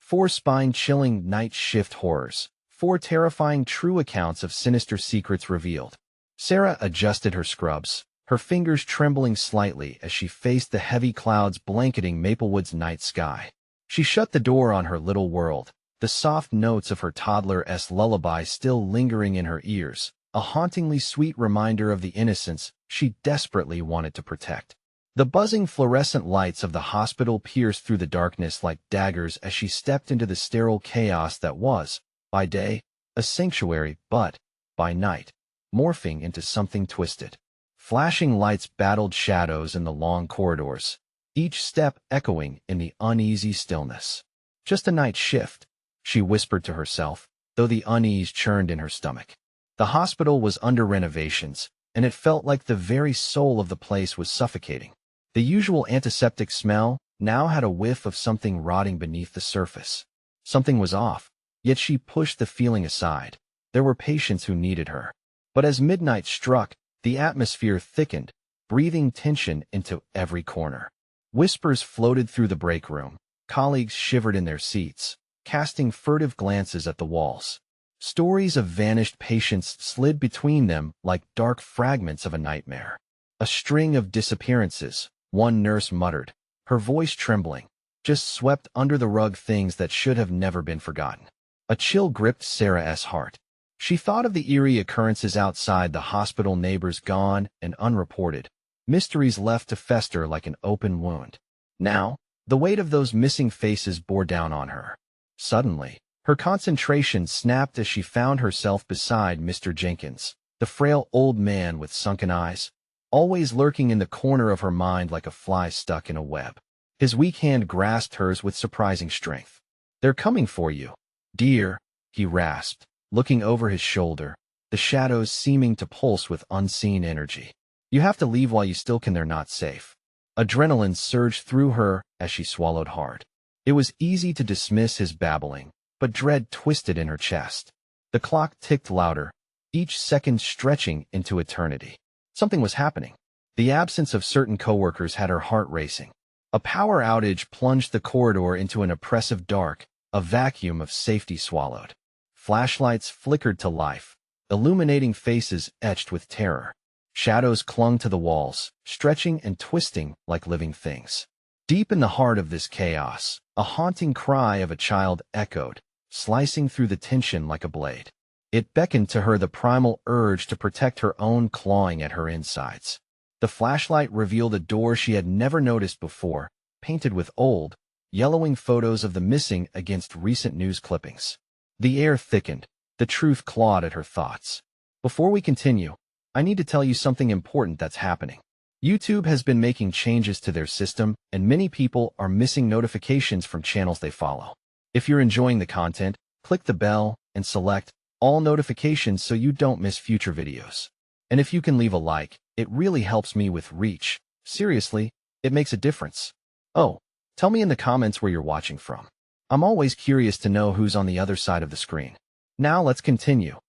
4 spine-chilling night shift horrors. 4 terrifying true accounts of sinister secrets revealed. Sarah adjusted her scrubs, her fingers trembling slightly as she faced the heavy clouds blanketing Maplewood's night sky. She shut the door on her little world, the soft notes of her toddler's lullaby still lingering in her ears, a hauntingly sweet reminder of the innocence she desperately wanted to protect. The buzzing fluorescent lights of the hospital pierced through the darkness like daggers as she stepped into the sterile chaos that was, by day, a sanctuary, but, by night, morphing into something twisted. Flashing lights battled shadows in the long corridors, each step echoing in the uneasy stillness. Just a night shift, she whispered to herself, though the unease churned in her stomach. The hospital was under renovations, and it felt like the very soul of the place was suffocating. The usual antiseptic smell now had a whiff of something rotting beneath the surface. Something was off, yet she pushed the feeling aside. There were patients who needed her. But as midnight struck, the atmosphere thickened, breathing tension into every corner. Whispers floated through the break room. Colleagues shivered in their seats, casting furtive glances at the walls. Stories of vanished patients slid between them like dark fragments of a nightmare. A string of disappearances, one nurse muttered, her voice trembling, just swept under the rug things that should have never been forgotten. A chill gripped Sarah's heart. She thought of the eerie occurrences outside the hospital, neighbors gone and unreported, mysteries left to fester like an open wound. Now, the weight of those missing faces bore down on her. Suddenly, her concentration snapped as she found herself beside Mr. Jenkins, the frail old man with sunken eyes, always lurking in the corner of her mind like a fly stuck in a web. His weak hand grasped hers with surprising strength. "They're coming for you, dear," he rasped, looking over his shoulder, the shadows seeming to pulse with unseen energy. "You have to leave while you still can. They're not safe." Adrenaline surged through her as she swallowed hard. It was easy to dismiss his babbling, but dread twisted in her chest. The clock ticked louder, each second stretching into eternity. Something was happening. The absence of certain coworkers had her heart racing. A power outage plunged the corridor into an oppressive dark, a vacuum of safety swallowed. Flashlights flickered to life, illuminating faces etched with terror. Shadows clung to the walls, stretching and twisting like living things. Deep in the heart of this chaos, a haunting cry of a child echoed, slicing through the tension like a blade. It beckoned to her, the primal urge to protect her own clawing at her insides. The flashlight revealed a door she had never noticed before, painted with old, yellowing photos of the missing against recent news clippings. The air thickened, the truth clawed at her thoughts. Before we continue, I need to tell you something important that's happening. YouTube has been making changes to their system, and many people are missing notifications from channels they follow. If you're enjoying the content, click the bell and select all notifications so you don't miss future videos. And if you can leave a like, it really helps me with reach. Seriously, it makes a difference. Oh, tell me in the comments where you're watching from. I'm always curious to know who's on the other side of the screen. Now let's continue.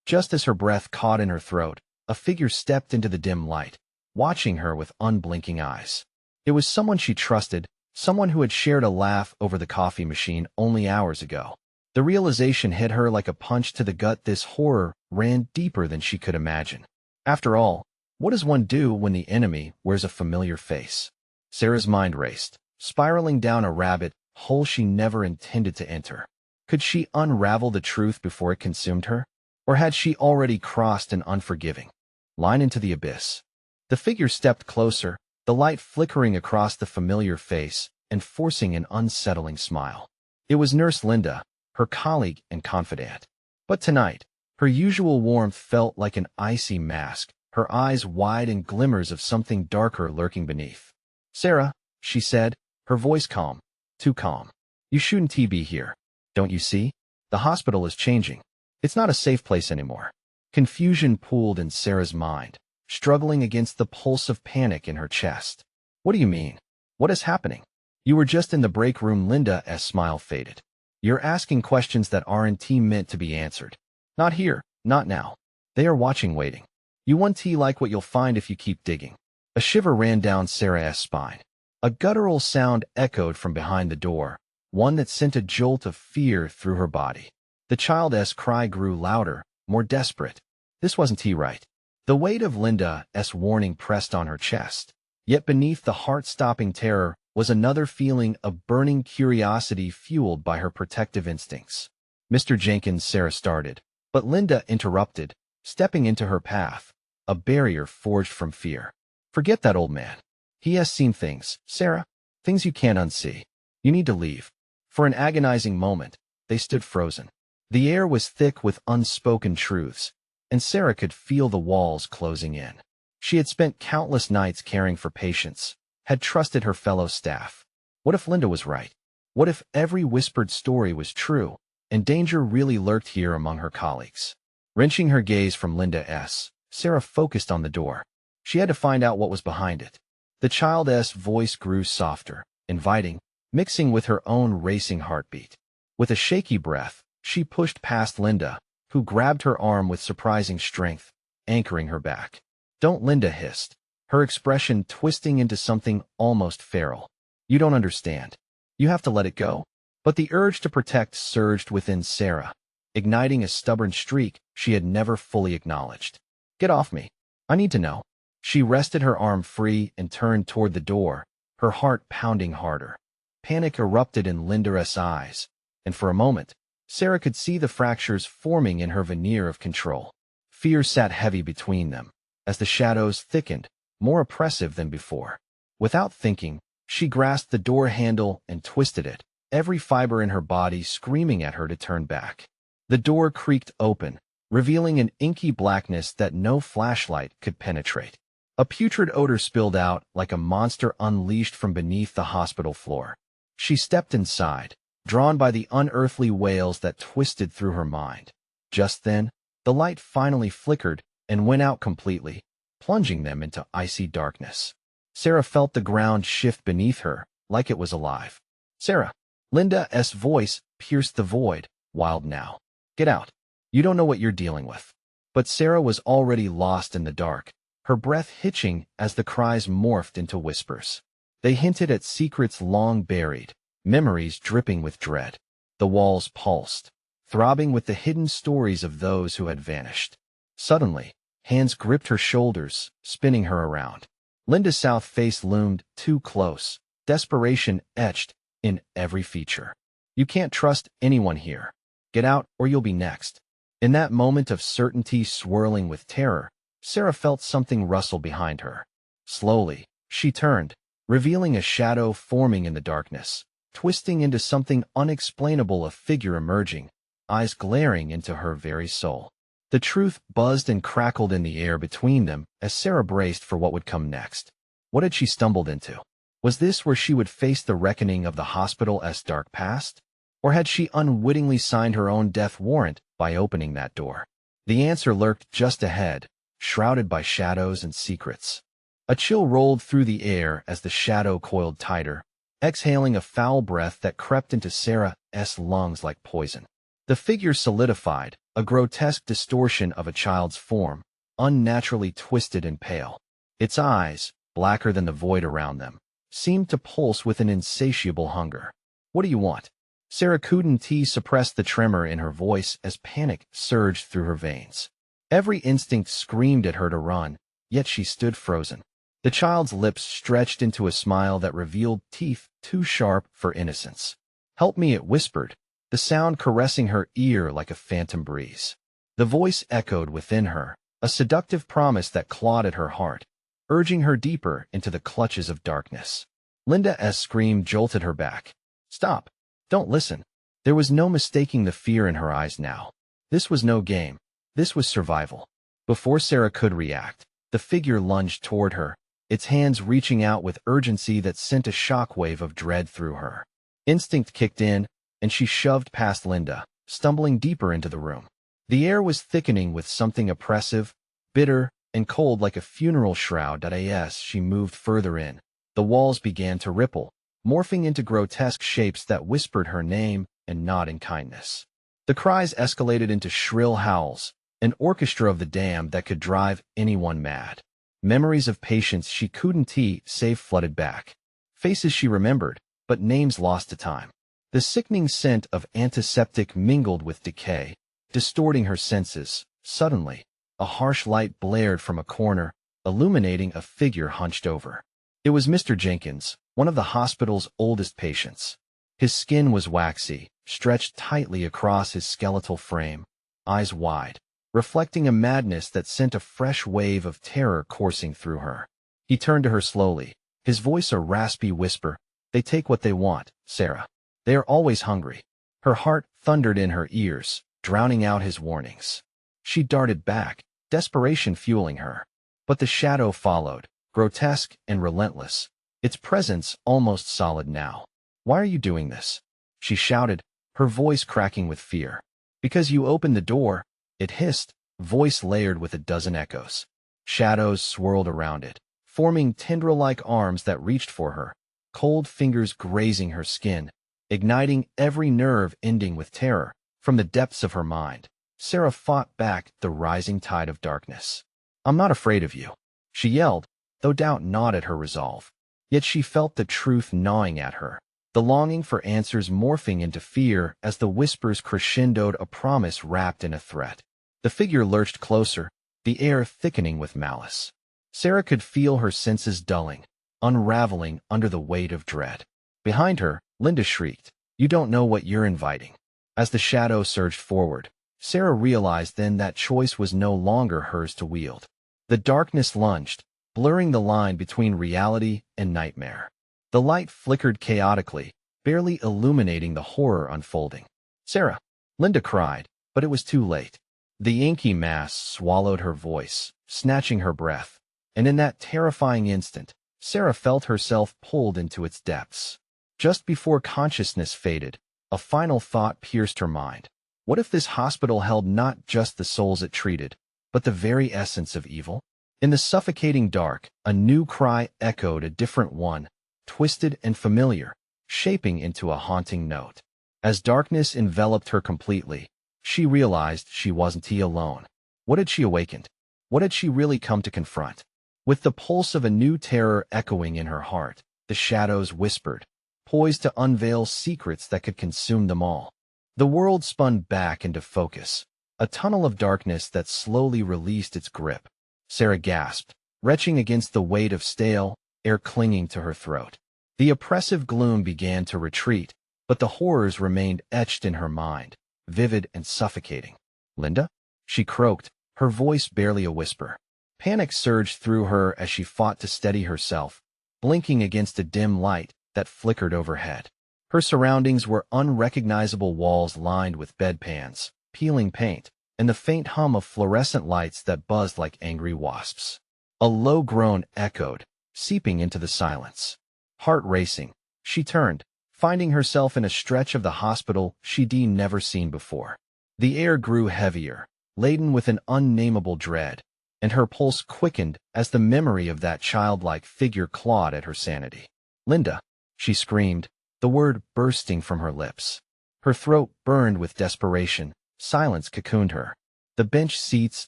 Just as her breath caught in her throat, a figure stepped into the dim light, watching her with unblinking eyes. It was someone she trusted, someone who had shared a laugh over the coffee machine only hours ago. The realization hit her like a punch to the gut. This horror ran deeper than she could imagine. After all, what does one do when the enemy wears a familiar face? Sarah's mind raced, spiraling down a rabbit hole she never intended to enter. Could she unravel the truth before it consumed her? Or had she already crossed an unforgiving line into the abyss? The figure stepped closer, the light flickering across the familiar face and forcing an unsettling smile. It was Nurse Linda, her colleague and confidant. But tonight, her usual warmth felt like an icy mask, her eyes wide and glimmers of something darker lurking beneath. "Sarah," she said, her voice calm, too calm. "You shouldn't be here. Don't you see? The hospital is changing. It's not a safe place anymore." Confusion pooled in Sarah's mind, struggling against the pulse of panic in her chest. "What do you mean? What is happening?" "You were just in the break room." Linda's smile faded. "You're asking questions that aren't meant to be answered. Not here, not now. They are watching, waiting. You won't like what you'll find if you keep digging." A shiver ran down Sarah's spine. A guttural sound echoed from behind the door, one that sent a jolt of fear through her body. The child's cry grew louder, more desperate. This wasn't right. The weight of Linda's warning pressed on her chest. Yet beneath the heart-stopping terror was another feeling of burning curiosity fueled by her protective instincts. Mr. Jenkins, Sarah started, but Linda interrupted, stepping into her path, a barrier forged from fear. Forget that old man. He has seen things, Sarah, things you can't unsee. You need to leave. For an agonizing moment, they stood frozen. The air was thick with unspoken truths, and Sarah could feel the walls closing in. She had spent countless nights caring for patients, had trusted her fellow staff. What if Linda was right? What if every whispered story was true, and danger really lurked here among her colleagues? Wrenching her gaze from Linda's, Sarah focused on the door. She had to find out what was behind it. The child's voice grew softer, inviting, mixing with her own racing heartbeat. With a shaky breath, she pushed past Linda, who grabbed her arm with surprising strength, anchoring her back. Don't, Linda hissed, her expression twisting into something almost feral. You don't understand. You have to let it go. But the urge to protect surged within Sarah, igniting a stubborn streak she had never fully acknowledged. Get off me. I need to know. She wrested her arm free and turned toward the door, her heart pounding harder. Panic erupted in Linda's eyes, and for a moment, Sarah could see the fractures forming in her veneer of control. Fear sat heavy between them, as the shadows thickened, more oppressive than before. Without thinking, she grasped the door handle and twisted it, every fiber in her body screaming at her to turn back. The door creaked open, revealing an inky blackness that no flashlight could penetrate. A putrid odor spilled out like a monster unleashed from beneath the hospital floor. She stepped inside, drawn by the unearthly wails that twisted through her mind. Just then, the light finally flickered and went out completely, plunging them into icy darkness. Sarah felt the ground shift beneath her, like it was alive. Sarah! Linda's voice pierced the void, wild now. Get out. You don't know what you're dealing with. But Sarah was already lost in the dark, her breath hitching as the cries morphed into whispers. They hinted at secrets long buried, memories dripping with dread. The walls pulsed, throbbing with the hidden stories of those who had vanished. Suddenly, hands gripped her shoulders, spinning her around. Linda's south face loomed too close, desperation etched in every feature. You can't trust anyone here. Get out or you'll be next. In that moment of certainty swirling with terror, Sarah felt something rustle behind her. Slowly, she turned, revealing a shadow forming in the darkness. Twisting into something unexplainable, a figure emerging, eyes glaring into her very soul. The truth buzzed and crackled in the air between them as Sarah braced for what would come next. What had she stumbled into? Was this where she would face the reckoning of the hospital's dark past? Or had she unwittingly signed her own death warrant by opening that door? The answer lurked just ahead, shrouded by shadows and secrets. A chill rolled through the air as the shadow coiled tighter, exhaling a foul breath that crept into Sarah's lungs like poison. The figure solidified, a grotesque distortion of a child's form, unnaturally twisted and pale. Its eyes, blacker than the void around them, seemed to pulse with an insatiable hunger. What do you want? Sarah couldn't suppress the tremor in her voice as panic surged through her veins. Every instinct screamed at her to run, yet she stood frozen. The child's lips stretched into a smile that revealed teeth too sharp for innocence. Help me, it whispered, the sound caressing her ear like a phantom breeze. The voice echoed within her, a seductive promise that clawed at her heart, urging her deeper into the clutches of darkness. Linda's scream jolted her back. Stop. Don't listen. There was no mistaking the fear in her eyes now. This was no game. This was survival. Before Sarah could react, the figure lunged toward her, its hands reaching out with urgency that sent a shockwave of dread through her. Instinct kicked in, and she shoved past Linda, stumbling deeper into the room. The air was thickening with something oppressive, bitter, and cold like a funeral shroud. As she moved further in, the walls began to ripple, morphing into grotesque shapes that whispered her name and nod in kindness. The cries escalated into shrill howls, an orchestra of the damned that could drive anyone mad. Memories of patients she couldn't save flooded back. Faces she remembered, but names lost to time. The sickening scent of antiseptic mingled with decay, distorting her senses. Suddenly, a harsh light blared from a corner, illuminating a figure hunched over. It was Mr. Jenkins, one of the hospital's oldest patients. His skin was waxy, stretched tightly across his skeletal frame, eyes wide, reflecting a madness that sent a fresh wave of terror coursing through her. He turned to her slowly, his voice a raspy whisper. "They take what they want, Sarah. They are always hungry." Her heart thundered in her ears, drowning out his warnings. She darted back, desperation fueling her. But the shadow followed, grotesque and relentless, its presence almost solid now. "Why are you doing this?" she shouted, her voice cracking with fear. "Because you opened the door," it hissed, voice layered with a dozen echoes. Shadows swirled around it, forming tendril-like arms that reached for her, cold fingers grazing her skin, igniting every nerve, ending with terror. From the depths of her mind, Sarah fought back the rising tide of darkness. "I'm not afraid of you," she yelled, though doubt gnawed at her resolve. Yet she felt the truth gnawing at her, the longing for answers morphing into fear as the whispers crescendoed, a promise wrapped in a threat. The figure lurched closer, the air thickening with malice. Sarah could feel her senses dulling, unraveling under the weight of dread. Behind her, Linda shrieked, "You don't know what you're inviting." As the shadow surged forward, Sarah realized then that choice was no longer hers to wield. The darkness lunged, blurring the line between reality and nightmare. The light flickered chaotically, barely illuminating the horror unfolding. "Sarah!" Linda cried, but it was too late. The inky mass swallowed her voice, snatching her breath, and in that terrifying instant, Sarah felt herself pulled into its depths. Just before consciousness faded, a final thought pierced her mind. What if this hospital held not just the souls it treated, but the very essence of evil? In the suffocating dark, a new cry echoed, a different one, twisted and familiar, shaping into a haunting note. As darkness enveloped her completely, she realized she wasn't alone. What had she awakened? What had she really come to confront? With the pulse of a new terror echoing in her heart, the shadows whispered, poised to unveil secrets that could consume them all. The world spun back into focus, a tunnel of darkness that slowly released its grip. Sarah gasped, retching against the weight of stale air clinging to her throat. The oppressive gloom began to retreat, but the horrors remained etched in her mind, vivid and suffocating. "Linda?" she croaked, her voice barely a whisper. Panic surged through her as she fought to steady herself, blinking against a dim light that flickered overhead. Her surroundings were unrecognizable walls lined with bedpans, peeling paint, and the faint hum of fluorescent lights that buzzed like angry wasps. A low groan echoed, seeping into the silence. Heart racing, she turned, finding herself in a stretch of the hospital she'd never seen before. The air grew heavier, laden with an unnameable dread, and her pulse quickened as the memory of that childlike figure clawed at her sanity. "Linda!" she screamed, the word bursting from her lips. Her throat burned with desperation, silence cocooned her. The bench seats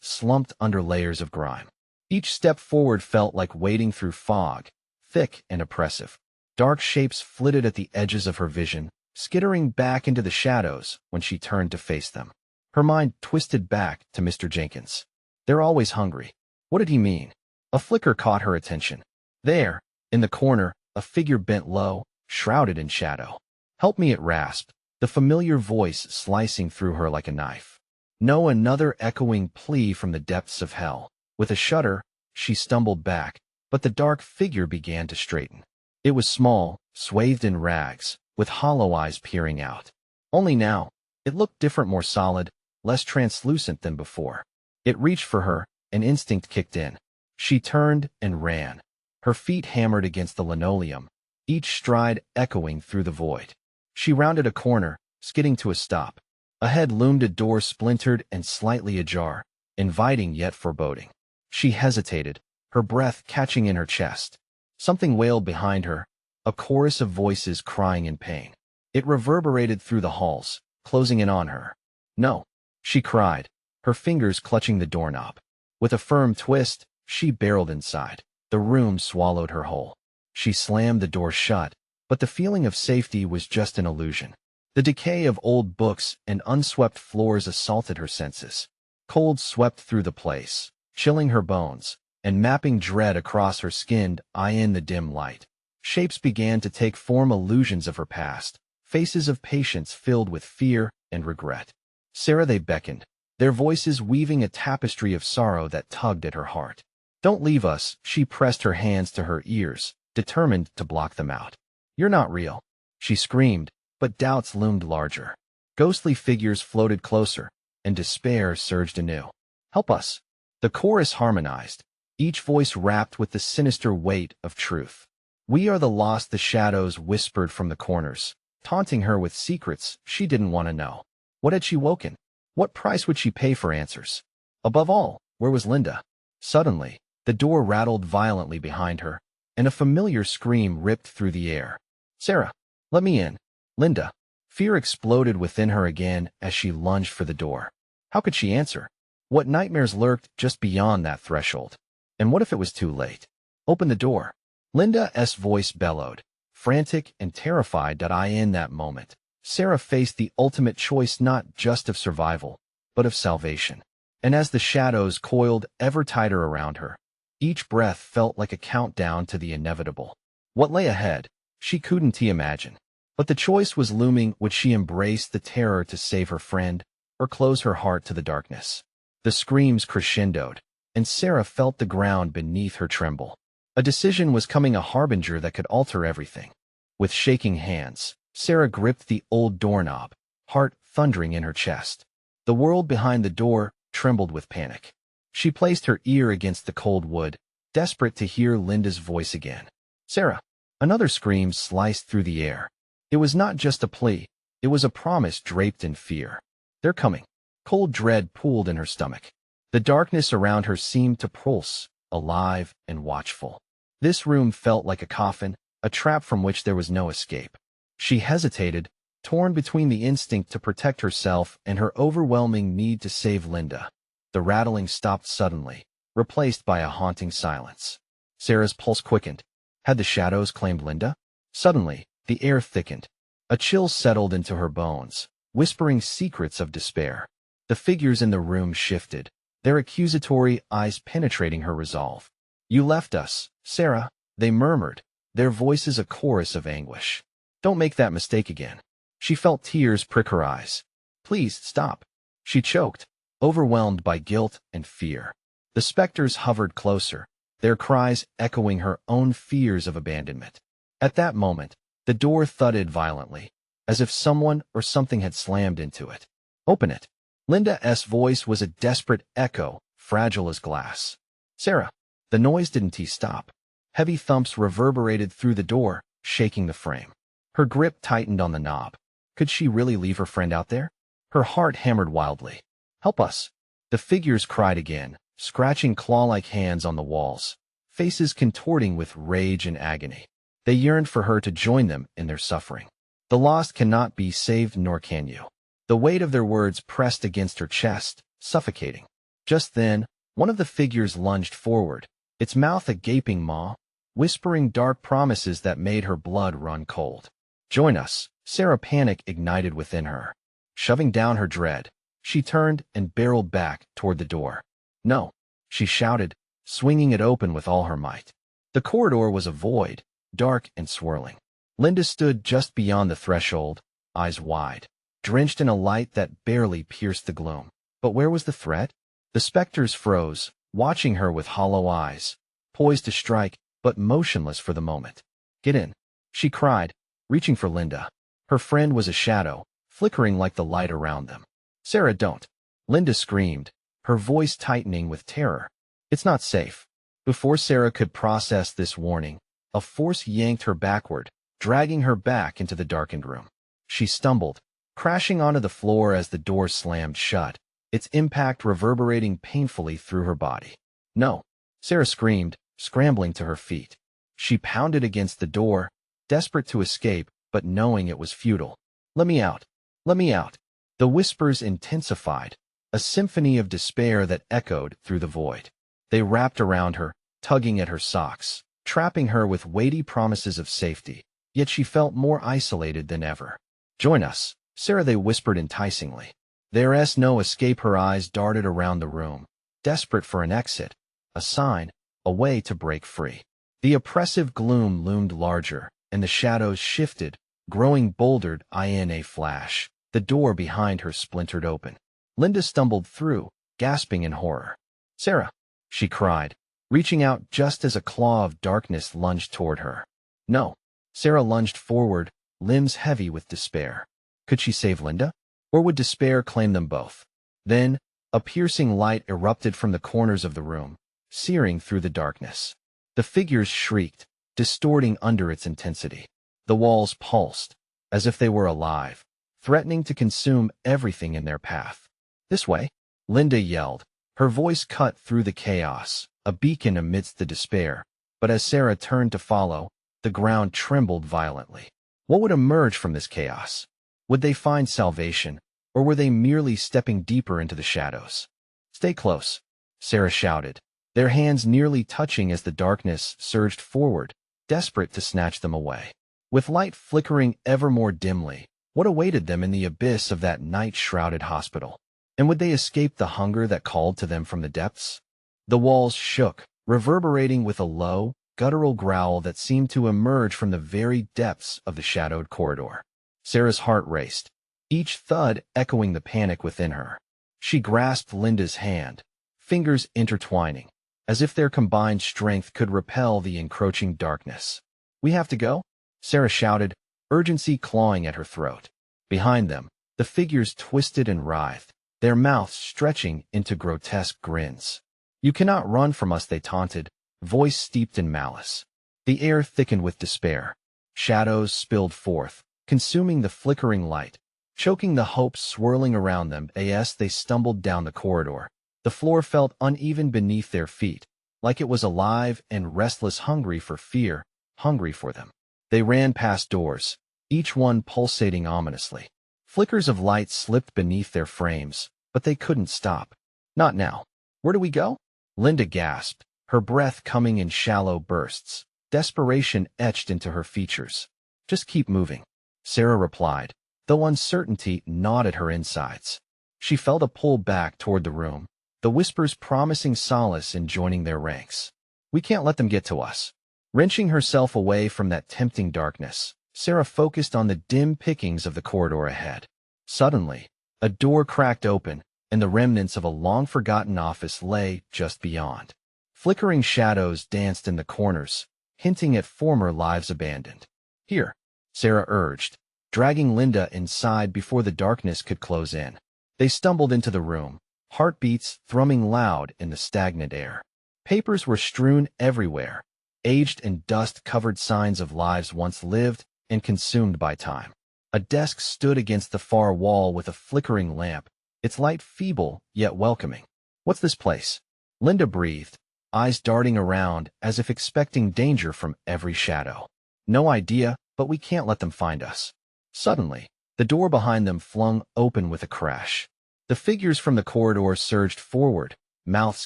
slumped under layers of grime. Each step forward felt like wading through fog, thick and oppressive. Dark shapes flitted at the edges of her vision, skittering back into the shadows when she turned to face them. Her mind twisted back to Mr. Jenkins. "They're always hungry." What did he mean? A flicker caught her attention. There, in the corner, a figure bent low, shrouded in shadow. "Help me," it rasped, the familiar voice slicing through her like a knife. No, another echoing plea from the depths of hell. With a shudder, she stumbled back, but the dark figure began to straighten. It was small, swathed in rags, with hollow eyes peering out. Only now, it looked different, more solid, less translucent than before. It reached for her, an instinct kicked in. She turned and ran, her feet hammered against the linoleum, each stride echoing through the void. She rounded a corner, skidding to a stop. Ahead loomed a door splintered and slightly ajar, inviting yet foreboding. She hesitated, her breath catching in her chest. Something wailed behind her, a chorus of voices crying in pain. It reverberated through the halls, closing in on her. "No," she cried, her fingers clutching the doorknob. With a firm twist, she barreled inside. The room swallowed her whole. She slammed the door shut, but the feeling of safety was just an illusion. The decay of old books and unswept floors assaulted her senses. Cold swept through the place, chilling her bones, and mapping dread across her skin. In the dim light, shapes began to take form, illusions of her past, faces of patience filled with fear and regret. Sarah, they beckoned, their voices weaving a tapestry of sorrow that tugged at her heart. Don't leave us, she pressed her hands to her ears, determined to block them out. You're not real, she screamed, but doubts loomed larger. Ghostly figures floated closer, and despair surged anew. Help us. The chorus harmonized, each voice wrapped with the sinister weight of truth. We are the lost, the shadows whispered from the corners, taunting her with secrets she didn't want to know. What had she woken? What price would she pay for answers? Above all, where was Linda? Suddenly, the door rattled violently behind her, and a familiar scream ripped through the air. Sarah, let me in. Linda. Fear exploded within her again as she lunged for the door. How could she answer? What nightmares lurked just beyond that threshold? And what if it was too late? Open the door. Linda's voice bellowed, frantic and terrified. In that moment, Sarah faced the ultimate choice, not just of survival, but of salvation. And as the shadows coiled ever tighter around her, each breath felt like a countdown to the inevitable. What lay ahead, she couldn't imagine. But the choice was looming. Would she embrace the terror to save her friend, or close her heart to the darkness? The screams crescendoed, and Sarah felt the ground beneath her tremble. A decision was coming, a harbinger that could alter everything. With shaking hands, Sarah gripped the old doorknob, heart thundering in her chest. The world behind the door trembled with panic. She placed her ear against the cold wood, desperate to hear Linda's voice again. Sarah! Another scream sliced through the air. It was not just a plea, it was a promise draped in fear. They're coming. Cold dread pooled in her stomach. The darkness around her seemed to pulse, alive and watchful. This room felt like a coffin, a trap from which there was no escape. She hesitated, torn between the instinct to protect herself and her overwhelming need to save Linda. The rattling stopped suddenly, replaced by a haunting silence. Sarah's pulse quickened. Had the shadows claimed Linda? Suddenly, the air thickened. A chill settled into her bones, whispering secrets of despair. The figures in the room shifted, their accusatory eyes penetrating her resolve. You left us, Sarah, they murmured, their voices a chorus of anguish. Don't make that mistake again. She felt tears prick her eyes. Please, stop. She choked, overwhelmed by guilt and fear. The specters hovered closer, their cries echoing her own fears of abandonment. At that moment, the door thudded violently, as if someone or something had slammed into it. Open it. Linda's voice was a desperate echo, fragile as glass. Sarah. The noise didn't stop. Heavy thumps reverberated through the door, shaking the frame. Her grip tightened on the knob. Could she really leave her friend out there? Her heart hammered wildly. Help us. The figures cried again, scratching claw-like hands on the walls, faces contorting with rage and agony. They yearned for her to join them in their suffering. The lost cannot be saved, nor can you. The weight of their words pressed against her chest, suffocating. Just then, one of the figures lunged forward, its mouth a gaping maw, whispering dark promises that made her blood run cold. Join us, Sarah. Panic ignited within her. Shoving down her dread, she turned and barreled back toward the door. No, she shouted, swinging it open with all her might. The corridor was a void, dark and swirling. Linda stood just beyond the threshold, eyes wide, drenched in a light that barely pierced the gloom. But where was the threat? The specters froze, watching her with hollow eyes, poised to strike, but motionless for the moment. Get in, she cried, reaching for Linda. Her friend was a shadow, flickering like the light around them. Sarah, don't. Linda screamed, her voice tightening with terror. It's not safe. Before Sarah could process this warning, a force yanked her backward, dragging her back into the darkened room. She stumbled, crashing onto the floor as the door slammed shut, its impact reverberating painfully through her body. No, Sarah screamed, scrambling to her feet. She pounded against the door, desperate to escape, but knowing it was futile. Let me out. Let me out. The whispers intensified, a symphony of despair that echoed through the void. They wrapped around her, tugging at her socks, trapping her with weighty promises of safety, yet she felt more isolated than ever. Join us, Sarah, they whispered enticingly. There's no escape. Her eyes darted around the room, desperate for an exit, a sign, a way to break free. The oppressive gloom loomed larger, and the shadows shifted, growing bolder. In a flash, the door behind her splintered open. Linda stumbled through, gasping in horror. Sarah, she cried, reaching out just as a claw of darkness lunged toward her. No. Sarah lunged forward, limbs heavy with despair. Could she save Linda? Or would despair claim them both? Then, a piercing light erupted from the corners of the room, searing through the darkness. The figures shrieked, distorting under its intensity. The walls pulsed, as if they were alive, threatening to consume everything in their path. This way, Linda yelled, her voice cut through the chaos, a beacon amidst the despair. But as Sarah turned to follow, the ground trembled violently. What would emerge from this chaos? Would they find salvation, or were they merely stepping deeper into the shadows? Stay close, Sarah shouted, their hands nearly touching as the darkness surged forward, desperate to snatch them away. With light flickering ever more dimly, what awaited them in the abyss of that night-shrouded hospital? And would they escape the hunger that called to them from the depths? The walls shook, reverberating with a low, guttural growl that seemed to emerge from the very depths of the shadowed corridor. Sarah's heart raced, each thud echoing the panic within her. She grasped Linda's hand, fingers intertwining, as if their combined strength could repel the encroaching darkness. We have to go? Sarah shouted, urgency clawing at her throat. Behind them, the figures twisted and writhed, their mouths stretching into grotesque grins. You cannot run from us, they taunted, voice steeped in malice. The air thickened with despair. Shadows spilled forth, consuming the flickering light, choking the hopes swirling around them. As they stumbled down the corridor, the floor felt uneven beneath their feet, like it was alive and restless, hungry for fear, hungry for them. They ran past doors, each one pulsating ominously. Flickers of light slipped beneath their frames, but they couldn't stop. Not now. Where do we go? Linda gasped, her breath coming in shallow bursts, desperation etched into her features. Just keep moving, Sarah replied, though uncertainty gnawed at her insides. She felt a pull back toward the room, the whispers promising solace in joining their ranks. We can't let them get to us. Wrenching herself away from that tempting darkness, Sarah focused on the dim pickings of the corridor ahead. Suddenly, a door cracked open, and the remnants of a long-forgotten office lay just beyond. Flickering shadows danced in the corners, hinting at former lives abandoned. Here, Sarah urged, dragging Linda inside before the darkness could close in. They stumbled into the room, heartbeats thrumming loud in the stagnant air. Papers were strewn everywhere, aged and dust-covered signs of lives once lived and consumed by time. A desk stood against the far wall with a flickering lamp, its light feeble yet welcoming. What's this place? Linda breathed, eyes darting around as if expecting danger from every shadow. No idea, but we can't let them find us. Suddenly, the door behind them flung open with a crash. The figures from the corridor surged forward, mouths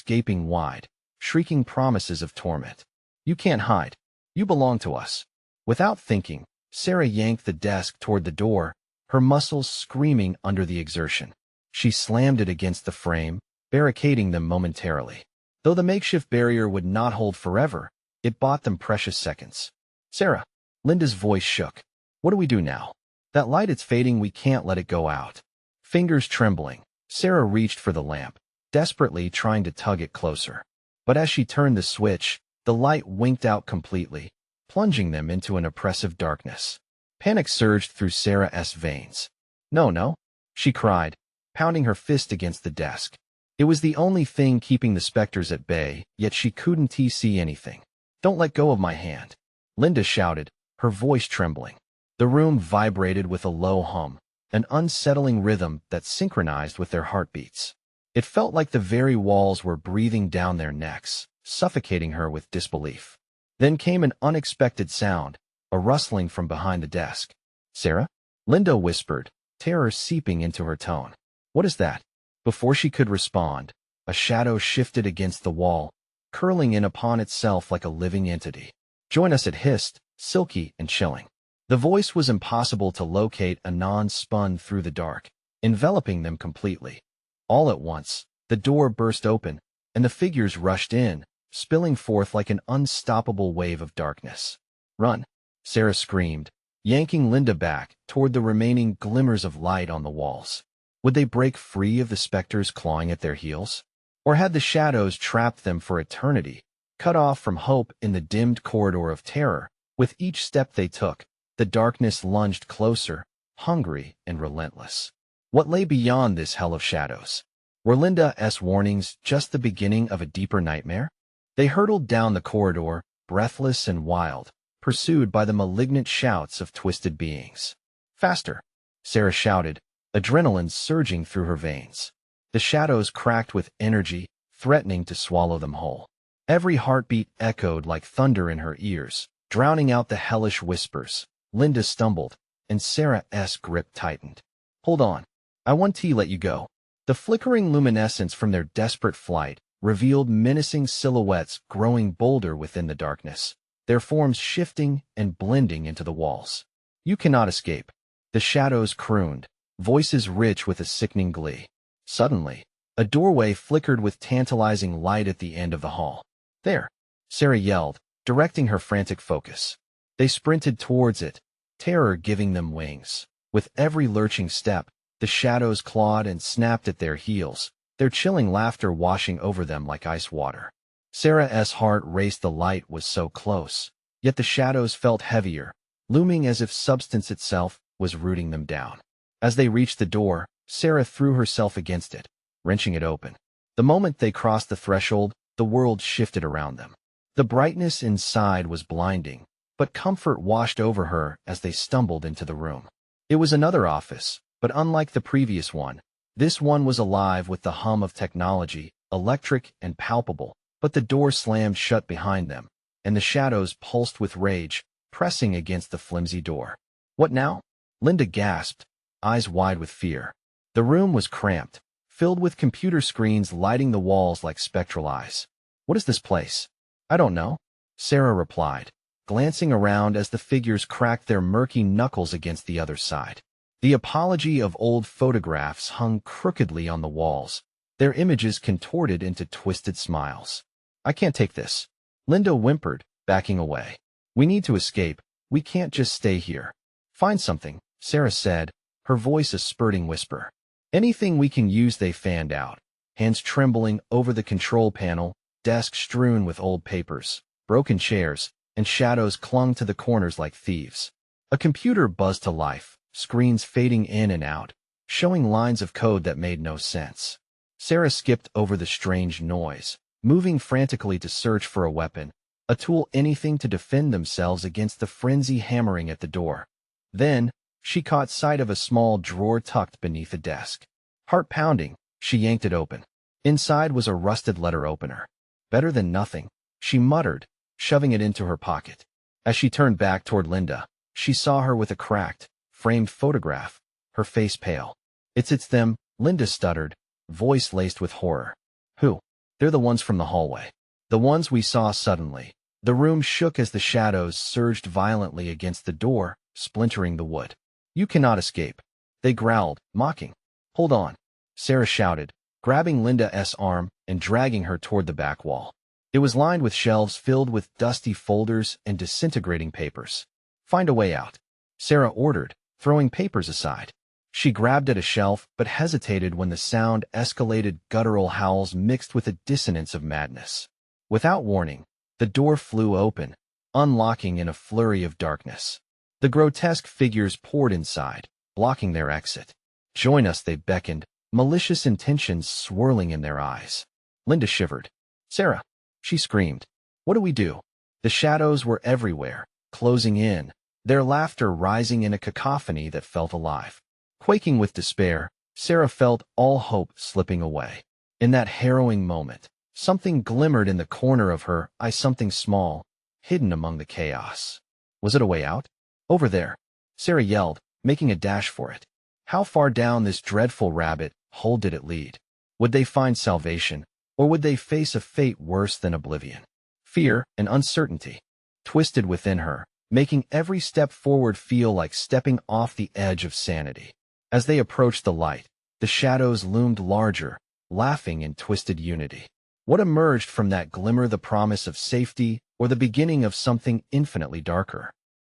gaping wide, shrieking promises of torment. You can't hide. You belong to us. Without thinking, Sarah yanked the desk toward the door, her muscles screaming under the exertion. She slammed it against the frame, barricading them momentarily. Though the makeshift barrier would not hold forever, it bought them precious seconds. Sarah, Linda's voice shook. What do we do now? That light, it's fading. We can't let it go out. Fingers trembling, Sarah reached for the lamp, desperately trying to tug it closer. But as she turned the switch, the light winked out completely, plunging them into an oppressive darkness. Panic surged through Sarah's veins. No, she cried, pounding her fist against the desk. It was the only thing keeping the specters at bay, yet she couldn't see anything. Don't let go of my hand, Linda shouted, her voice trembling. The room vibrated with a low hum, an unsettling rhythm that synchronized with their heartbeats. It felt like the very walls were breathing down their necks, suffocating her with disbelief. Then came an unexpected sound, a rustling from behind the desk. Sarah? Linda whispered, terror seeping into her tone. What is that? Before she could respond, a shadow shifted against the wall, curling in upon itself like a living entity. Join us, it hissed, silky and chilling. The voice was impossible to locate. Anon spun through the dark, enveloping them completely. All at once, the door burst open, and the figures rushed in, spilling forth like an unstoppable wave of darkness. "Run!" Sarah screamed, yanking Linda back toward the remaining glimmers of light on the walls. Would they break free of the specters clawing at their heels? Or had the shadows trapped them for eternity, cut off from hope in the dimmed corridor of terror? With each step they took, the darkness lunged closer, hungry and relentless. What lay beyond this hell of shadows? Were Linda's warnings just the beginning of a deeper nightmare? They hurtled down the corridor, breathless and wild, pursued by the malignant shouts of twisted beings. "Faster!" Sarah shouted, adrenaline surging through her veins. The shadows cracked with energy, threatening to swallow them whole. Every heartbeat echoed like thunder in her ears, drowning out the hellish whispers. Linda stumbled, and Sarah's grip tightened. "Hold on. I want to let you go." The flickering luminescence from their desperate flight revealed menacing silhouettes growing bolder within the darkness, their forms shifting and blending into the walls. "You cannot escape," the shadows crooned, voices rich with a sickening glee. Suddenly, a doorway flickered with tantalizing light at the end of the hall. "There!" Sarah yelled, directing her frantic focus. They sprinted towards it, terror giving them wings. With every lurching step, the shadows clawed and snapped at their heels, their chilling laughter washing over them like ice water. Sarah's heart raced. The light was so close, yet the shadows felt heavier, looming as if substance itself was rooting them down. As they reached the door, Sarah threw herself against it, wrenching it open. The moment they crossed the threshold, the world shifted around them. The brightness inside was blinding, but comfort washed over her as they stumbled into the room. It was another office, but unlike the previous one, this one was alive with the hum of technology, electric and palpable. But the door slammed shut behind them, and the shadows pulsed with rage, pressing against the flimsy door. "What now?" Linda gasped, eyes wide with fear. The room was cramped, filled with computer screens lighting the walls like spectral eyes. "What is this place?" "I don't know," Sarah replied, glancing around as the figures cracked their murky knuckles against the other side. The apology of old photographs hung crookedly on the walls, their images contorted into twisted smiles. "I can't take this," Linda whimpered, backing away. "We need to escape. We can't just stay here." "Find something," Sarah said, her voice a spurting whisper. "Anything we can use." They fanned out, hands trembling over the control panel, desk strewn with old papers, broken chairs, and shadows clung to the corners like thieves. A computer buzzed to life, screens fading in and out, showing lines of code that made no sense. Sarah skipped over the strange noise, moving frantically to search for a weapon, a tool, anything to defend themselves against the frenzy hammering at the door. Then, she caught sight of a small drawer tucked beneath a desk. Heart pounding, she yanked it open. Inside was a rusted letter opener. "Better than nothing," she muttered, shoving it into her pocket. As she turned back toward Linda, she saw her with a cracked, framed photograph, her face pale. It's them," Linda stuttered, voice laced with horror. "Who?" "They're the ones from the hallway. The ones we saw suddenly." The room shook as the shadows surged violently against the door, splintering the wood. "You cannot escape," they growled, mocking. "Hold on," Sarah shouted, grabbing Linda's arm and dragging her toward the back wall. It was lined with shelves filled with dusty folders and disintegrating papers. "Find a way out," Sarah ordered, throwing papers aside. She grabbed at a shelf but hesitated when the sound escalated, guttural howls mixed with a dissonance of madness. Without warning, the door flew open, unlocking in a flurry of darkness. The grotesque figures poured inside, blocking their exit. "Join us," they beckoned, malicious intentions swirling in their eyes. Linda shivered. "Sarah," she screamed. "What do we do?" The shadows were everywhere, closing in, their laughter rising in a cacophony that felt alive. Quaking with despair, Sarah felt all hope slipping away. In that harrowing moment, something glimmered in the corner of her eye, something small, hidden among the chaos. Was it a way out? "Over there," Sarah yelled, making a dash for it. How far down this dreadful rabbit hole did it lead? Would they find salvation, or would they face a fate worse than oblivion? Fear and uncertainty twisted within her, making every step forward feel like stepping off the edge of sanity. As they approached the light, the shadows loomed larger, laughing in twisted unity. What emerged from that glimmer, the promise of safety or the beginning of something infinitely darker?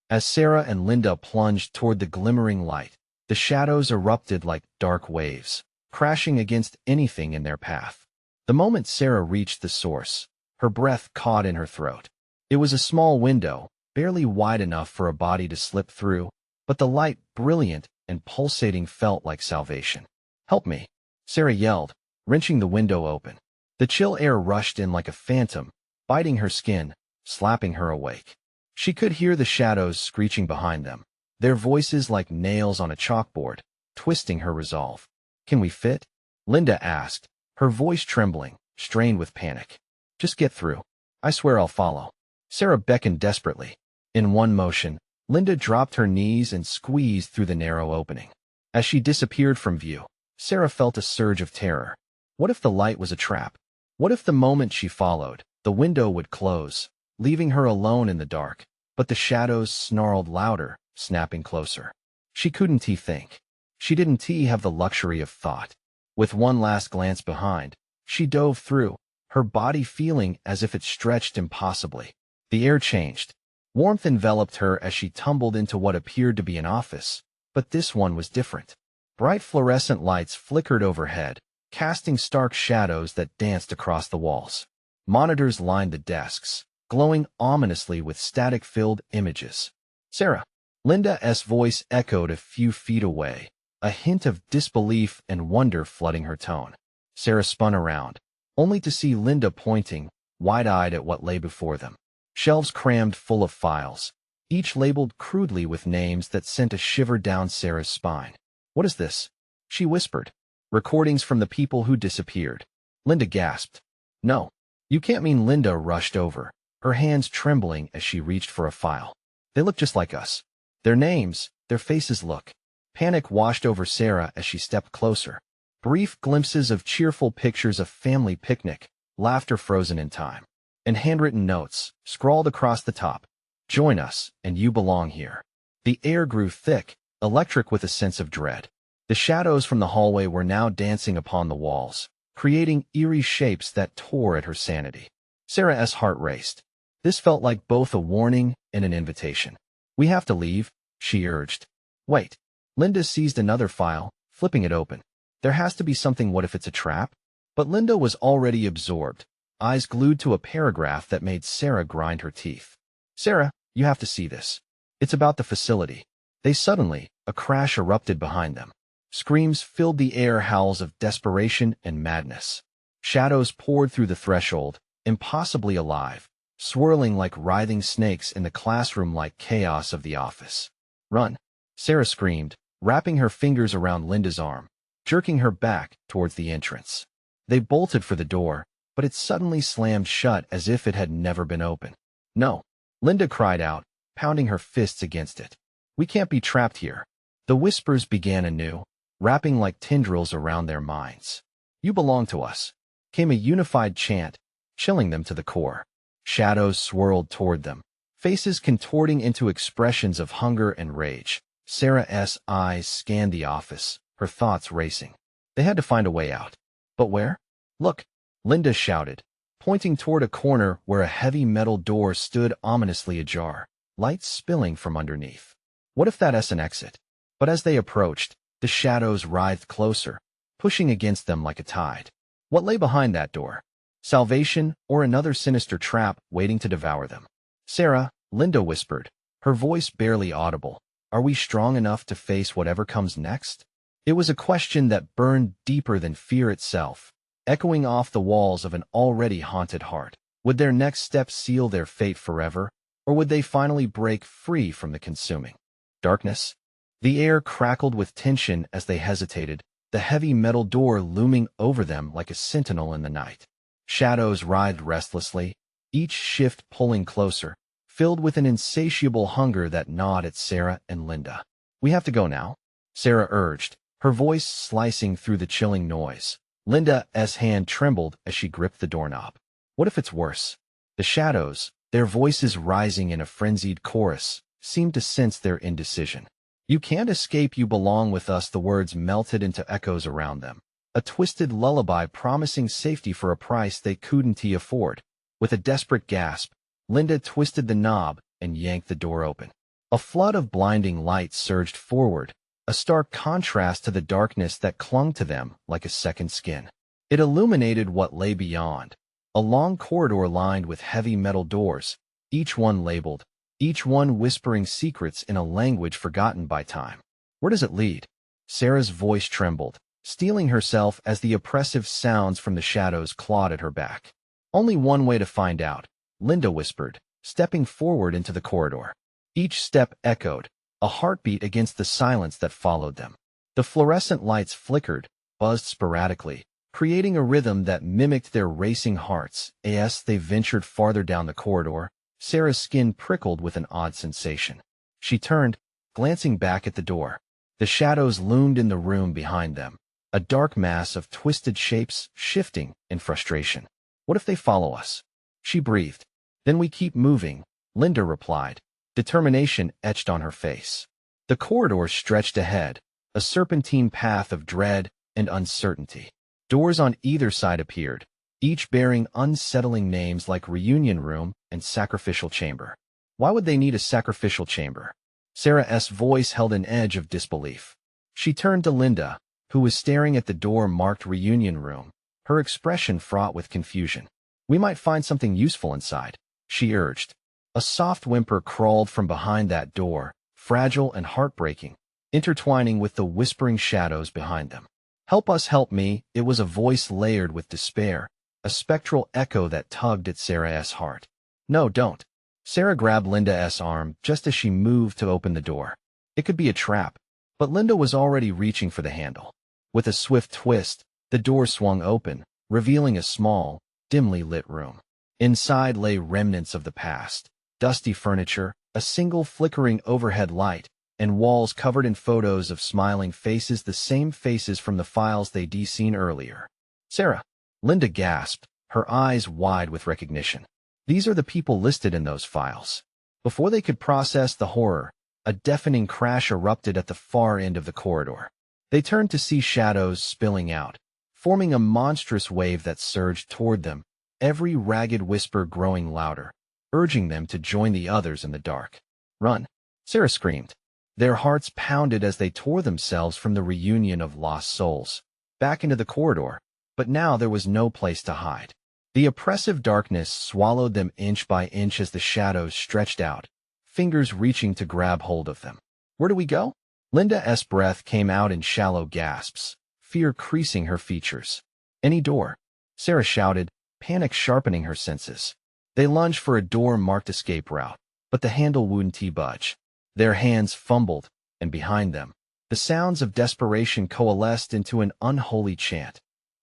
As Sarah and Linda plunged toward the glimmering light, the shadows erupted like dark waves, crashing against anything in their path. The moment Sarah reached the source, her breath caught in her throat. It was a small window, barely wide enough for a body to slip through, but the light, brilliant and pulsating, felt like salvation. "Help me," Sarah yelled, wrenching the window open. The chill air rushed in like a phantom, biting her skin, slapping her awake. She could hear the shadows screeching behind them, their voices like nails on a chalkboard, twisting her resolve. "Can we fit?" Linda asked, her voice trembling, strained with panic. "Just get through. I swear I'll follow." Sarah beckoned desperately. In one motion, Linda dropped her knees and squeezed through the narrow opening. As she disappeared from view, Sarah felt a surge of terror. What if the light was a trap? What if the moment she followed, the window would close, leaving her alone in the dark? But the shadows snarled louder, snapping closer. She couldn't think. She didn't have the luxury of thought. With one last glance behind, she dove through, her body feeling as if it stretched impossibly. The air changed. Warmth enveloped her as she tumbled into what appeared to be an office, but this one was different. Bright fluorescent lights flickered overhead, casting stark shadows that danced across the walls. Monitors lined the desks, glowing ominously with static-filled images. "Sarah." Linda's voice echoed a few feet away, a hint of disbelief and wonder flooding her tone. Sarah spun around, only to see Linda pointing, wide-eyed, at what lay before them. Shelves crammed full of files, each labeled crudely with names that sent a shiver down Sarah's spine. "What is this?" she whispered. "Recordings from the people who disappeared." Linda gasped. "No, you can't mean." Linda rushed over, her hands trembling as she reached for a file. "They look just like us. Their names, their faces look." Panic washed over Sarah as she stepped closer. Brief glimpses of cheerful pictures of family picnic, laughter frozen in time, and handwritten notes, scrawled across the top. "Join us, and you belong here." The air grew thick, electric with a sense of dread. The shadows from the hallway were now dancing upon the walls, creating eerie shapes that tore at her sanity. Sarah's heart raced. This felt like both a warning and an invitation. "We have to leave," she urged. "Wait." Linda seized another file, flipping it open. "There has to be something. What if it's a trap?" But Linda was already absorbed, eyes glued to a paragraph that made Sarah grind her teeth. "Sarah, you have to see this. It's about the facility." Suddenly, a crash erupted behind them. Screams filled the air, howls of desperation and madness. Shadows poured through the threshold, impossibly alive, swirling like writhing snakes in the classroom-like chaos of the office. "Run!" Sarah screamed, wrapping her fingers around Linda's arm, jerking her back towards the entrance. They bolted for the door, but it suddenly slammed shut as if it had never been open. "No!" Linda cried out, pounding her fists against it. "We can't be trapped here." The whispers began anew, wrapping like tendrils around their minds. "You belong to us," came a unified chant, chilling them to the core. Shadows swirled toward them, faces contorting into expressions of hunger and rage. Sarah's eyes scanned the office, her thoughts racing. They had to find a way out. But where? "Look!" Linda shouted, pointing toward a corner where a heavy metal door stood ominously ajar, light spilling from underneath. What if that's an exit? But as they approached, the shadows writhed closer, pushing against them like a tide. What lay behind that door? Salvation or another sinister trap waiting to devour them? "Sarah," Linda whispered, her voice barely audible, "are we strong enough to face whatever comes next?" It was a question that burned deeper than fear itself, echoing off the walls of an already haunted heart. Would their next step seal their fate forever, or would they finally break free from the consuming darkness? The air crackled with tension as they hesitated, the heavy metal door looming over them like a sentinel in the night. Shadows writhed restlessly, each shift pulling closer, filled with an insatiable hunger that gnawed at Sarah and Linda. "We have to go now," Sarah urged, her voice slicing through the chilling noise. Linda's hand trembled as she gripped the doorknob. "What if it's worse?" The shadows, their voices rising in a frenzied chorus, seemed to sense their indecision. "You can't escape, you belong with us," the words melted into echoes around them. A twisted lullaby promising safety for a price they couldn't afford. With a desperate gasp, Linda twisted the knob and yanked the door open. A flood of blinding light surged forward, a stark contrast to the darkness that clung to them like a second skin. It illuminated what lay beyond, a long corridor lined with heavy metal doors, each one labeled, each one whispering secrets in a language forgotten by time. "Where does it lead?" Sarah's voice trembled, steeling herself as the oppressive sounds from the shadows clawed at her back. "Only one way to find out," Linda whispered, stepping forward into the corridor. Each step echoed, a heartbeat against the silence that followed them. The fluorescent lights flickered, buzzed sporadically, creating a rhythm that mimicked their racing hearts. As they ventured farther down the corridor, Sarah's skin prickled with an odd sensation. She turned, glancing back at the door. The shadows loomed in the room behind them, a dark mass of twisted shapes shifting in frustration. "What if they follow us?" she breathed. "Then we keep moving," Linda replied, determination etched on her face. The corridor stretched ahead, a serpentine path of dread and uncertainty. Doors on either side appeared, each bearing unsettling names like reunion room and sacrificial chamber. Why would they need a sacrificial chamber? Sarah's voice held an edge of disbelief. She turned to Linda, who was staring at the door marked reunion room, her expression fraught with confusion. "We might find something useful inside," she urged. A soft whimper crawled from behind that door, fragile and heartbreaking, intertwining with the whispering shadows behind them. "Help us, help me," it was a voice layered with despair, a spectral echo that tugged at Sarah's heart. "No, don't." Sarah grabbed Linda's arm just as she moved to open the door. It could be a trap, but Linda was already reaching for the handle. With a swift twist, the door swung open, revealing a small, dimly lit room. Inside lay remnants of the past. Dusty furniture, a single flickering overhead light, and walls covered in photos of smiling faces, the same faces from the files they'd seen earlier. "Sarah," Linda gasped, her eyes wide with recognition. "These are the people listed in those files." Before they could process the horror, a deafening crash erupted at the far end of the corridor. They turned to see shadows spilling out, forming a monstrous wave that surged toward them, every ragged whisper growing louder, urging them to join the others in the dark. "Run!" Sarah screamed. Their hearts pounded as they tore themselves from the reunion of lost souls, back into the corridor, but now there was no place to hide. The oppressive darkness swallowed them inch by inch as the shadows stretched out, fingers reaching to grab hold of them. "Where do we go?" Linda's breath came out in shallow gasps, fear creasing her features. "Any door," Sarah shouted, panic sharpening her senses. They lunged for a door marked escape route, but the handle wouldn't budge. Their hands fumbled, and behind them, the sounds of desperation coalesced into an unholy chant.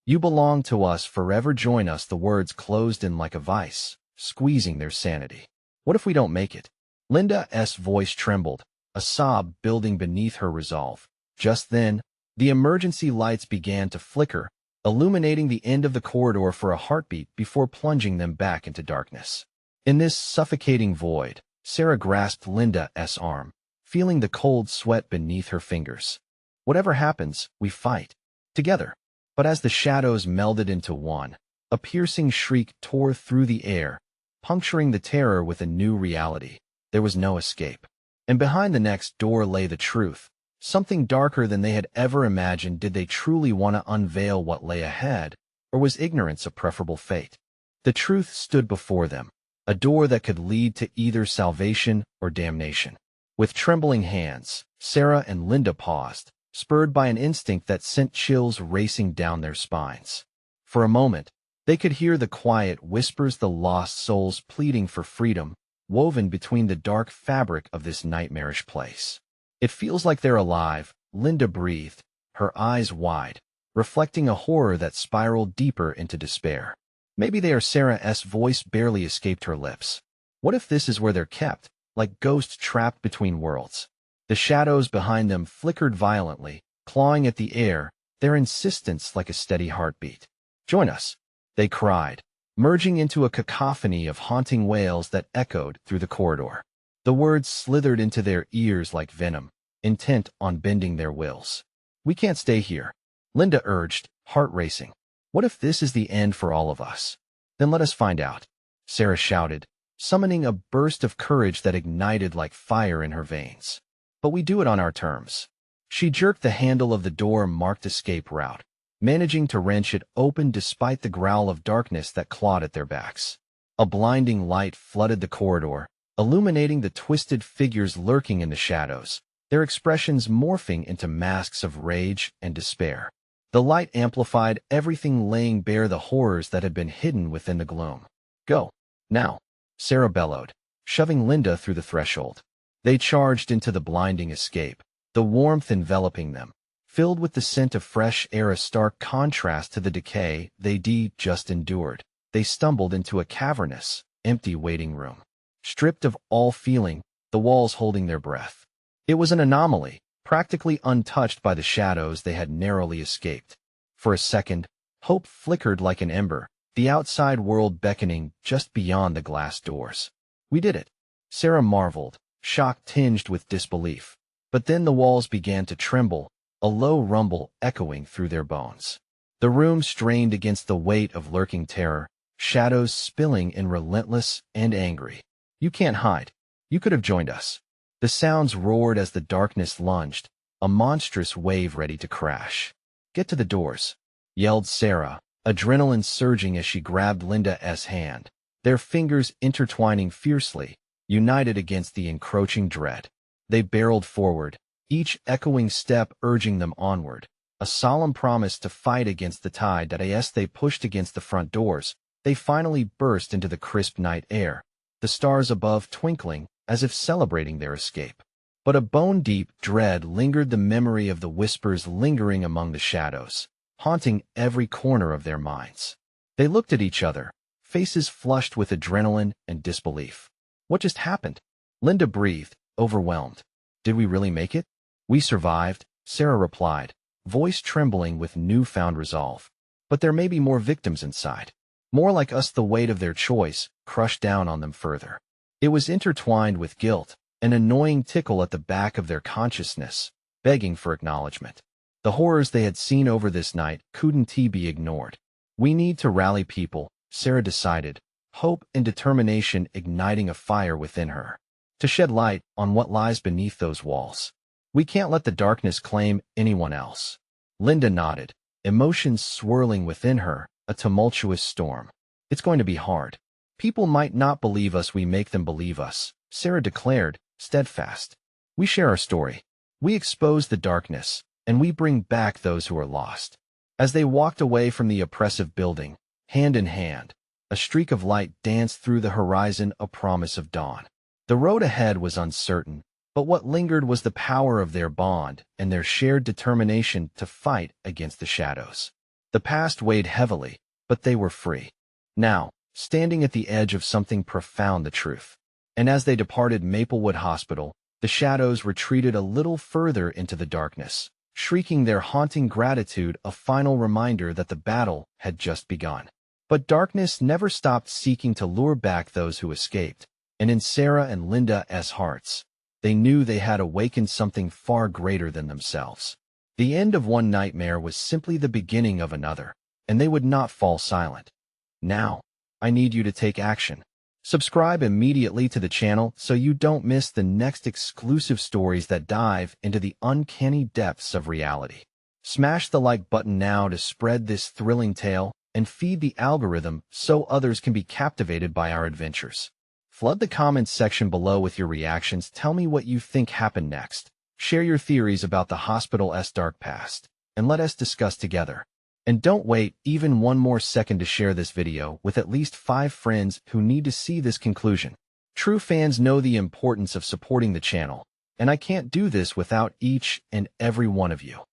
"You belong to us, forever join us," the words closed in like a vice, squeezing their sanity. "What if we don't make it?" Linda's voice trembled, a sob building beneath her resolve. Just then, the emergency lights began to flicker, illuminating the end of the corridor for a heartbeat before plunging them back into darkness. In this suffocating void, Sarah grasped Linda's arm, feeling the cold sweat beneath her fingers. "Whatever happens, we fight. Together." But as the shadows melded into one, a piercing shriek tore through the air, puncturing the terror with a new reality. There was no escape. And behind the next door lay the truth, something darker than they had ever imagined. Did they truly want to unveil what lay ahead, or was ignorance a preferable fate? The truth stood before them, a door that could lead to either salvation or damnation. With trembling hands, Sarah and Linda paused, spurred by an instinct that sent chills racing down their spines. For a moment, they could hear the quiet whispers, the lost souls pleading for freedom, woven between the dark fabric of this nightmarish place. "It feels like they're alive," Linda breathed, her eyes wide, reflecting a horror that spiraled deeper into despair. "Maybe they are." Sarah's voice barely escaped her lips. "What if this is where they're kept, like ghosts trapped between worlds?" The shadows behind them flickered violently, clawing at the air, their insistence like a steady heartbeat. "Join us," they cried, merging into a cacophony of haunting wails that echoed through the corridor. The words slithered into their ears like venom, intent on bending their wills. "We can't stay here," Linda urged, heart racing. "What if this is the end for all of us?" "Then let us find out," Sarah shouted, summoning a burst of courage that ignited like fire in her veins. "But we do it on our terms." She jerked the handle of the door marked escape route, managing to wrench it open despite the growl of darkness that clawed at their backs. A blinding light flooded the corridor, illuminating the twisted figures lurking in the shadows, their expressions morphing into masks of rage and despair. The light amplified everything, laying bare the horrors that had been hidden within the gloom. "Go, now," Sarah bellowed, shoving Linda through the threshold. They charged into the blinding escape, the warmth enveloping them, filled with the scent of fresh air, a stark contrast to the decay they'd just endured. They stumbled into a cavernous, empty waiting room, stripped of all feeling, the walls holding their breath. It was an anomaly, practically untouched by the shadows they had narrowly escaped. For a second, hope flickered like an ember, the outside world beckoning just beyond the glass doors. "We did it," Sarah marveled, shock tinged with disbelief. But then the walls began to tremble, a low rumble echoing through their bones. The room strained against the weight of lurking terror, shadows spilling in relentless and angry. "You can't hide. You could have joined us." The sounds roared as the darkness lunged, a monstrous wave ready to crash. "Get to the doors," yelled Sarah, adrenaline surging as she grabbed Linda's hand, their fingers intertwining fiercely, united against the encroaching dread. They barreled forward, each echoing step urging them onward, a solemn promise to fight against the tide that as they pushed against the front doors, they finally burst into the crisp night air, the stars above twinkling as if celebrating their escape. But a bone-deep dread lingered, the memory of the whispers lingering among the shadows, haunting every corner of their minds. They looked at each other, faces flushed with adrenaline and disbelief. "What just happened?" Linda breathed, overwhelmed. "Did we really make it?" "We survived," Sarah replied, voice trembling with newfound resolve. "But there may be more victims inside. More like us, the weight of their choice crushed down on them further." It was intertwined with guilt, an annoying tickle at the back of their consciousness, begging for acknowledgement. The horrors they had seen over this night couldn't be ignored. "We need to rally people," Sarah decided, hope and determination igniting a fire within her, "to shed light on what lies beneath those walls. We can't let the darkness claim anyone else." Linda nodded, emotions swirling within her, a tumultuous storm. "It's going to be hard. People might not believe us, we make them believe us," Sarah declared, steadfast. "We share our story. We expose the darkness, and we bring back those who are lost." As they walked away from the oppressive building, hand in hand, a streak of light danced through the horizon, a promise of dawn. The road ahead was uncertain, but what lingered was the power of their bond and their shared determination to fight against the shadows. The past weighed heavily, but they were free. Now, standing at the edge of something profound, the truth. And as they departed Maplewood Hospital, the shadows retreated a little further into the darkness, shrieking their haunting gratitude, a final reminder that the battle had just begun. But darkness never stopped seeking to lure back those who escaped, and in Sarah and Linda's hearts, they knew they had awakened something far greater than themselves. The end of one nightmare was simply the beginning of another, and they would not fall silent. Now, I need you to take action. Subscribe immediately to the channel so you don't miss the next exclusive stories that dive into the uncanny depths of reality. Smash the like button now to spread this thrilling tale and feed the algorithm so others can be captivated by our adventures. Flood the comments section below with your reactions. Tell me what you think happened next. Share your theories about the hospital's dark past, and let us discuss together. And don't wait even one more second to share this video with at least 5 friends who need to see this conclusion. True fans know the importance of supporting the channel, and I can't do this without each and every one of you.